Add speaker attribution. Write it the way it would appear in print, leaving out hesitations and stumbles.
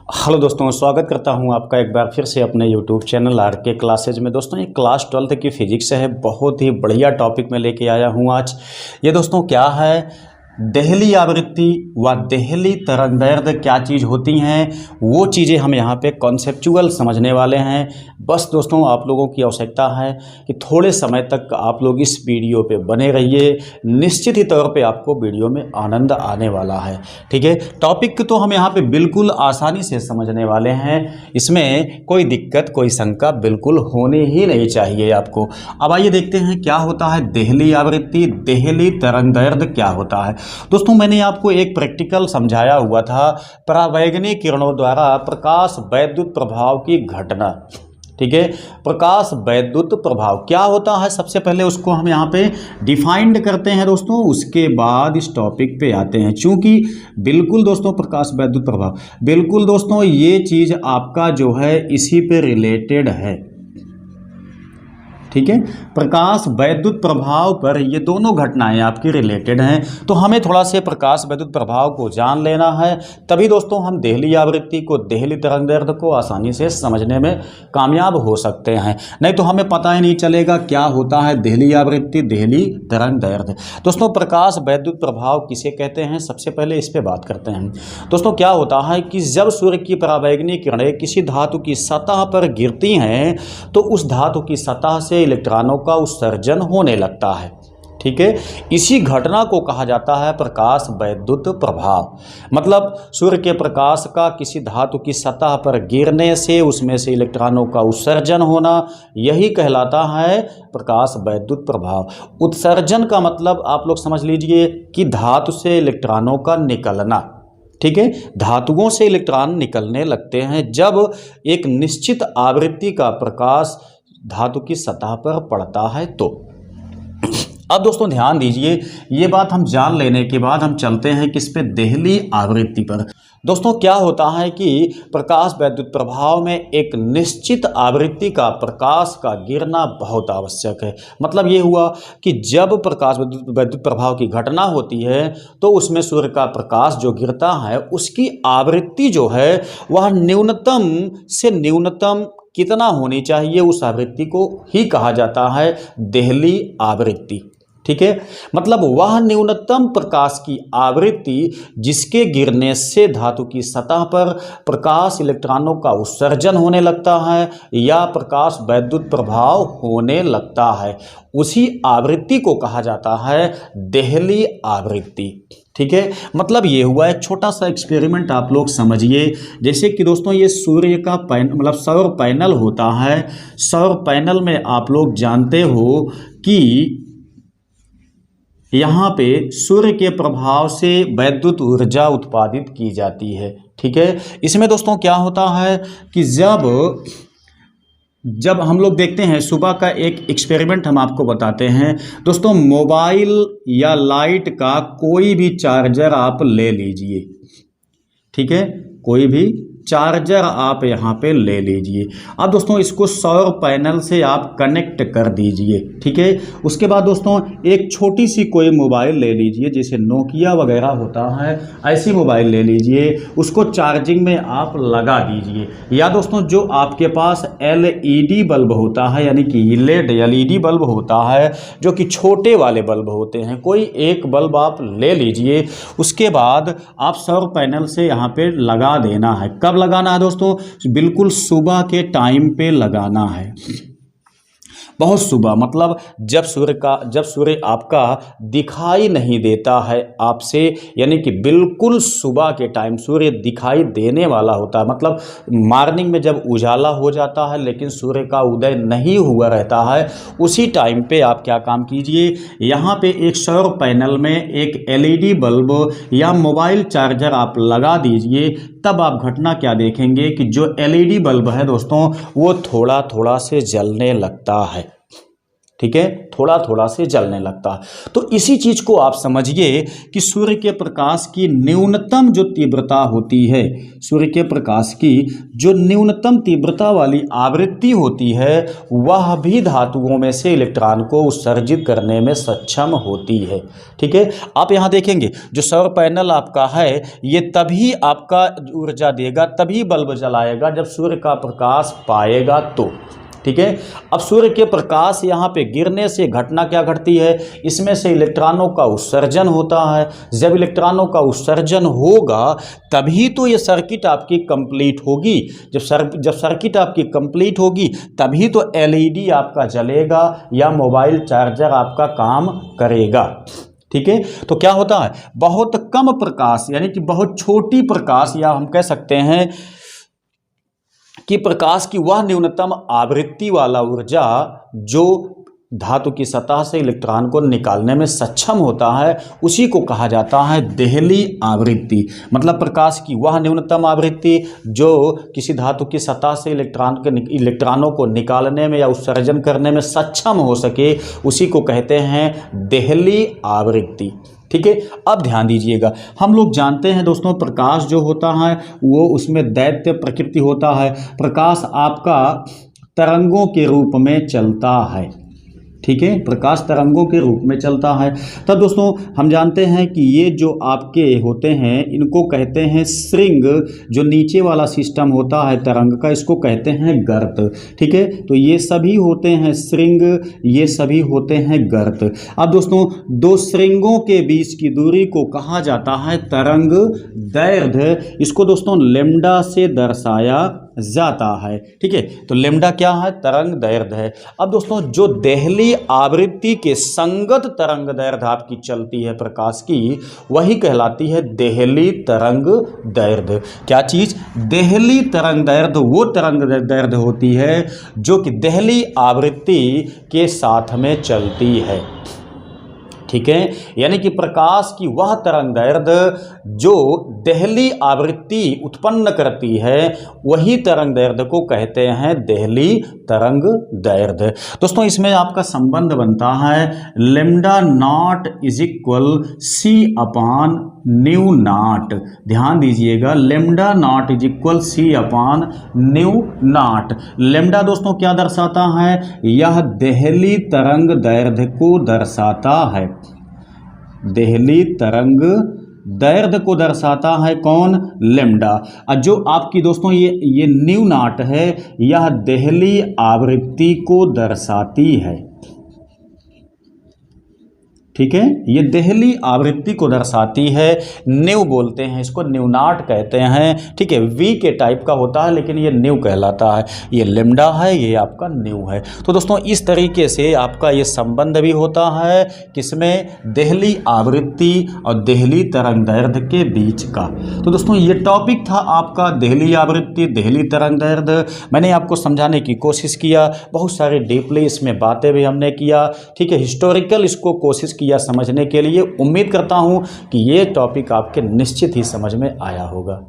Speaker 1: Hello दोस्तों, स्वागत करता हूं आपका एक बार फिर से अपने यूट्यूब चैनल आरके क्लासेज में। दोस्तों ये क्लास 12th की फिजिक्स है, बहुत ही बढ़िया टॉपिक में लेके आया हूं आज। ये दोस्तों क्या है, देहली आवृत्ति व देहली तरंगदैर्ध्य क्या चीज़ होती हैं, वो चीज़ें हम यहाँ पे कॉन्सेप्चुअल समझने वाले हैं। बस दोस्तों आप लोगों की आवश्यकता है कि थोड़े समय तक आप लोग इस वीडियो पे बने रहिए, निश्चित ही तौर पे आपको वीडियो में आनंद आने वाला है। ठीक है, टॉपिक तो हम यहाँ पे बिल्कुल आसानी से समझने वाले हैं, इसमें कोई दिक्कत कोई शंका बिल्कुल होनी ही नहीं चाहिए आपको। अब आइए देखते हैं क्या होता है देहली आवृत्ति, देहली तरंगदैर्ध्य क्या होता है। दोस्तों मैंने आपको एक प्रैक्टिकल समझाया हुआ था, परावैगनी किरणों द्वारा प्रकाश वैद्युत प्रभाव की घटना। ठीक है, प्रकाश वैद्युत प्रभाव क्या होता है, सबसे पहले उसको हम यहाँ पे डिफाइंड करते हैं दोस्तों, उसके बाद इस टॉपिक पे आते हैं। चूंकि बिल्कुल दोस्तों प्रकाश वैद्युत प्रभाव, बिल्कुल दोस्तों ये चीज़ आपका जो है इसी पे रिलेटेड है। ठीक है, प्रकाश वैद्युत प्रभाव पर ये दोनों घटनाएं आपकी रिलेटेड हैं, तो हमें थोड़ा से प्रकाश वैद्युत प्रभाव को जान लेना है, तभी दोस्तों हम देहली आवृत्ति को, देहली तरंगदैर्ध्य को आसानी से समझने में कामयाब हो सकते हैं। नहीं तो हमें पता ही नहीं चलेगा क्या होता है देहली आवृत्ति, देहली तरंगदैर्ध्य। दोस्तों प्रकाश वैद्युत प्रभाव किसे कहते हैं, सबसे पहले इस पर बात करते हैं। दोस्तों क्या होता है कि जब सूर्य की परावैगनी किरणें किसी धातु की सतह पर गिरती हैं तो उस धातु की सतह से इलेक्ट्रॉनों का उत्सर्जन होने लगता है। ठीक है, इसी घटना को कहा जाता है प्रकाश वैद्युत प्रभाव। मतलब सूर्य के प्रकाश का किसी धातु की सतह पर गिरने से उसमें से इलेक्ट्रॉनों का उत्सर्जन होना, यही कहलाता है प्रकाश वैद्युत प्रभाव। उत्सर्जन का मतलब आप लोग समझ लीजिए कि धातु से इलेक्ट्रॉनों का निकलना। ठीक है, धातुओं से इलेक्ट्रॉन निकलने लगते हैं जब एक निश्चित आवृत्ति का प्रकाश धातु की सतह पर पड़ता है तो। अब दोस्तों ध्यान दीजिए, ये बात हम जान लेने के बाद हम चलते हैं किस पे, देहली आवृत्ति पर। दोस्तों क्या होता है कि प्रकाश वैद्युत प्रभाव में एक निश्चित आवृत्ति का प्रकाश का गिरना बहुत आवश्यक है। मतलब ये हुआ कि जब प्रकाश वैद्युत प्रभाव की घटना होती है तो उसमें सूर्य का प्रकाश जो गिरता है उसकी आवृत्ति जो है वह न्यूनतम से न्यूनतम कितना होनी चाहिए, उस आवृत्ति को ही कहा जाता है देहली आवृत्ति। ठीक है, मतलब वह न्यूनतम प्रकाश की आवृत्ति जिसके गिरने से धातु की सतह पर प्रकाश इलेक्ट्रॉनों का उत्सर्जन होने लगता है या प्रकाश वैद्युत प्रभाव होने लगता है, उसी आवृत्ति को कहा जाता है देहली आवृत्ति। ठीक है, मतलब ये हुआ एक छोटा सा एक्सपेरिमेंट आप लोग समझिए। जैसे कि दोस्तों ये सूर्य का मतलब सौर पैनल होता है। सौर पैनल में आप लोग जानते हो कि यहाँ पे सूर्य के प्रभाव से वैद्युत ऊर्जा उत्पादित की जाती है। ठीक है, इसमें दोस्तों क्या होता है कि जब हम लोग देखते हैं, सुबह का एक एक्सपेरिमेंट हम आपको बताते हैं दोस्तों। मोबाइल या लाइट का कोई भी चार्जर आप ले लीजिए। ठीक है, कोई भी चार्जर आप यहाँ पे ले लीजिए। अब दोस्तों इसको सौर पैनल से आप कनेक्ट कर दीजिए। ठीक है, उसके बाद दोस्तों एक छोटी सी कोई मोबाइल ले लीजिए, जैसे नोकिया वगैरह होता है, ऐसी मोबाइल ले लीजिए, उसको चार्जिंग में आप लगा दीजिए। या दोस्तों जो आपके पास LED बल्ब होता है, यानी कि LED बल्ब होता है, जो कि छोटे वाले बल्ब होते हैं, कोई एक बल्ब आप ले लीजिए। उसके बाद आप सौर पैनल से यहाँ पे लगा देना है। कब लगाना है दोस्तों, बिल्कुल सुबह के टाइम पे लगाना है। बहुत सुबह, मतलब जब सूर्य आपका दिखाई नहीं देता है आपसे, यानी कि बिल्कुल सुबह के टाइम सूर्य दिखाई देने वाला होता है। मतलब मॉर्निंग में जब उजाला हो जाता है लेकिन सूर्य का उदय नहीं हुआ रहता है, उसी टाइम पे आप क्या काम कीजिए, यहाँ पे एक सौर पैनल में एक LED बल्ब या मोबाइल चार्जर आप लगा दीजिए। तब आप घटना क्या देखेंगे कि जो LED बल्ब है दोस्तों वो थोड़ा थोड़ा से जलने लगता है। ठीक है, थोड़ा थोड़ा से जलने लगता है। तो इसी चीज को आप समझिए कि सूर्य के प्रकाश की न्यूनतम जो तीव्रता होती है, सूर्य के प्रकाश की जो न्यूनतम तीव्रता वाली आवृत्ति होती है, वह भी धातुओं में से इलेक्ट्रॉन को उत्सर्जित करने में सक्षम होती है। ठीक है, आप यहाँ देखेंगे जो सौर पैनल आपका है ये तभी आपका ऊर्जा देगा, तभी बल्ब जलाएगा जब सूर्य का प्रकाश पाएगा तो। ठीक है, अब सूर्य के प्रकाश यहाँ पे गिरने से घटना क्या घटती है, इसमें से इलेक्ट्रॉनों का उत्सर्जन होता है। जब इलेक्ट्रॉनों का उत्सर्जन होगा तभी तो ये सर्किट आपकी कंप्लीट होगी। जब सर्किट आपकी कंप्लीट होगी तभी तो एलईडी आपका जलेगा या मोबाइल चार्जर आपका काम करेगा। ठीक है, तो क्या होता है, बहुत कम प्रकाश यानी कि बहुत छोटी प्रकाश, या हम कह सकते हैं कि प्रकाश की वह न्यूनतम आवृत्ति वाला ऊर्जा जो धातु की सतह से इलेक्ट्रॉन को निकालने में सक्षम होता है, उसी को कहा जाता है देहली आवृत्ति। मतलब प्रकाश की वह न्यूनतम आवृत्ति जो किसी धातु की सतह से इलेक्ट्रॉनों को निकालने में या उत्सर्जन करने में सक्षम हो सके, उसी को कहते हैं देहली आवृत्ति। ठीक है, अब ध्यान दीजिएगा, हम लोग जानते हैं दोस्तों प्रकाश जो होता है वो उसमें दैत्य प्रकृति होता है। प्रकाश आपका तरंगों के रूप में चलता है। ठीक है, प्रकाश तरंगों के रूप में चलता है। तब दोस्तों हम जानते हैं कि ये जो आपके होते हैं इनको कहते हैं श्रृंग, जो नीचे वाला सिस्टम होता है तरंग का, इसको कहते हैं गर्त। ठीक है, तो ये सभी होते हैं श्रृंग, ये सभी होते हैं गर्त। अब दोस्तों दो श्रृंगों के बीच की दूरी को कहा जाता है तरंग दैर्ध्य। इसको दोस्तों लैम्डा से दर्शाया जाता है। ठीक है, तो लैम्डा क्या है, तरंग दैर्ध्य है। अब दोस्तों जो देहली आवृत्ति के संगत तरंग दैर्ध्य आपकी चलती है प्रकाश की, वही कहलाती है देहली तरंग दैर्ध्य। क्या चीज, देहली तरंग दैर्ध्य वो तरंग दैर्ध्य होती है जो कि देहली आवृत्ति के साथ में चलती है। ठीक है, यानी कि प्रकाश की वह तरंग दैर्ध्य जो देहली आवृत्ति उत्पन्न करती है, वही तरंग दैर्ध्य को कहते हैं देहली तरंग दैर्ध्य। दोस्तों इसमें आपका संबंध बनता है lambda naught is equal c upon nu naught. ध्यान दीजिएगा, lambda naught is equal c upon nu naught. Lambda दोस्तों क्या दर्शाता है, यह देहली तरंग दैर्ध्य को दर्शाता है। देहली तरंग दैर्ध्य को दर्शाता है कौन, लैम्डा। और जो आपकी दोस्तों ये न्यू नॉट है, यह देहली आवृत्ति को दर्शाती है। ठीक है, ये देहली आवृत्ति को दर्शाती है। न्यू बोलते हैं इसको, न्यू नॉट कहते हैं। ठीक है, वी के टाइप का होता है लेकिन ये न्यू कहलाता है। ये लैम्डा है, ये आपका न्यू है। तो दोस्तों इस तरीके से आपका ये संबंध भी होता है किसमें, देहली आवृत्ति और देहली तरंग दैर्ध्य के बीच का। तो दोस्तों ये टॉपिक था आपका देहली आवृत्ति, देहली तरंग दैर्ध्य। मैंने आपको समझाने की कोशिश किया, बहुत सारे डीपली इसमें बातें भी हमने किया। ठीक है, हिस्टोरिकल इसको कोशिश किया समझने के लिए। उम्मीद करता हूं कि ये टॉपिक आपके निश्चित ही समझ में आया होगा।